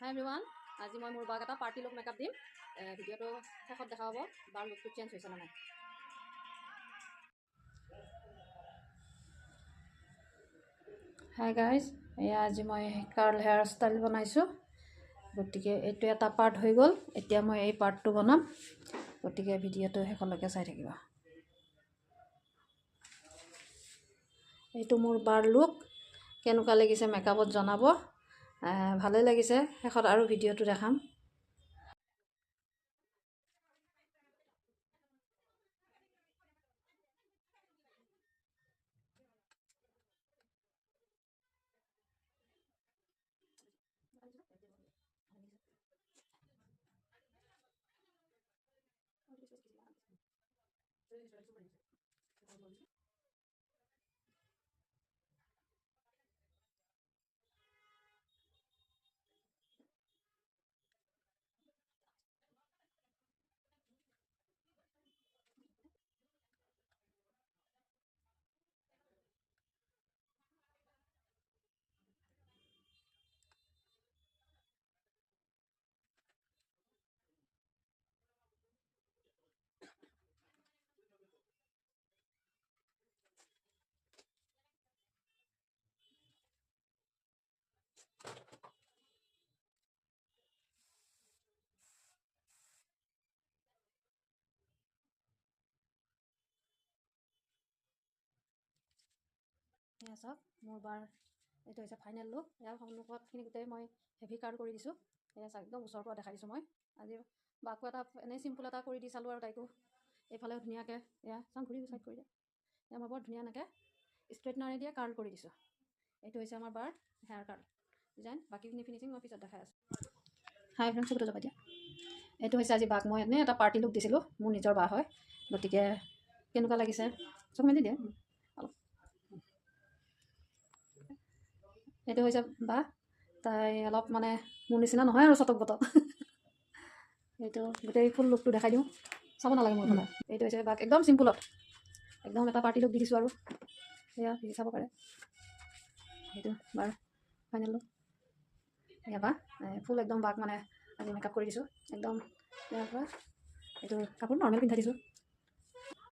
হাই everyone, আজি মই মোৰ বাক এটা পাৰ্টি লুক মেকআপ দিম। ভিডিঅ'টো শেষত দেখা হ'ব বাৰ লুকটো চেঞ্জ হৈছে নে নাই। হাই গাইজ, এয়া আজি মই কাৰ্ল হেয়াৰ ষ্টাইল বনাইছোঁ। গতিকে এইটো এটা পাৰ্ট হৈ গ'ল, এতিয়া মই এই পাৰ্টটো বনাম। গতিকে ভিডিঅ'টো শেষলৈকে চাই থাকিবা। এইটো মোৰ বাৰ লুক, কেনেকুৱা লাগিছে মেকআপত জনাব। ভালেই লাগিছে, শেষত আৰু ভিডিঅ'টো দেখাম। এয়া চাওক, মোৰ বাৰ এইটো হৈছে ফাইনেল লুক। ইয়াৰ সন্মুখতখিনি গোটেই মই হেভি কাৰ্ল কৰি দিছোঁ। এয়া চাওক, একদম ওচৰৰ পৰা দেখাই দিছোঁ মই। আজি বাকো এটা এনেই চিম্পুল এটা কৰি দি চালোঁ আৰু তাইকো এইফালেও ধুনীয়াকৈ এয়া চাওক ঘূৰি চাইড কৰি দিয়া। এয়া মই বৰ ধুনীয়া এনেকৈ ষ্ট্ৰেইটনাৰে দিয়ে কাৰ্ল কৰি দিছোঁ। এইটো হৈছে আমাৰ বাৰ হেয়াৰ কাৰ্ল ডিজাইন। বাকীখিনি ফিনিচিং মই পিছত দেখাই আছোঁ। হাই ফ্ৰেণ্ডছ, চকুটো যাব দিয়া। এইটো হৈছে আজি বাক মই এনেই এটা পাৰ্টি লুক দিছিলোঁ, মোৰ নিজৰ বা হয়। গতিকে কেনেকুৱা লাগিছে চব মেলি দিয়ে অলপ। এইটো হৈছে বা, তাই অলপ মানে মোৰ নিচিনা নহয় আৰু চটক বটক। এইটো গোটেই ফুল লুকটো দেখাই দিওঁ, চাব নালাগে মোৰ ফালে। এইটো হৈছে বাক একদম চিম্পুলত একদম এটা পাৰ্টি লুক দি দিছোঁ আৰু সেয়া দেখি চাব পাৰে। সেইটো বাৰ ফাইনেল লুক। এয়া বা ফুল একদম বাক মানে আজি মেকআপ কৰি দিছোঁ একদম ইয়াৰ পৰা। এইটো কাপোৰ নৰ্মেল পিন্ধাই দিছোঁ।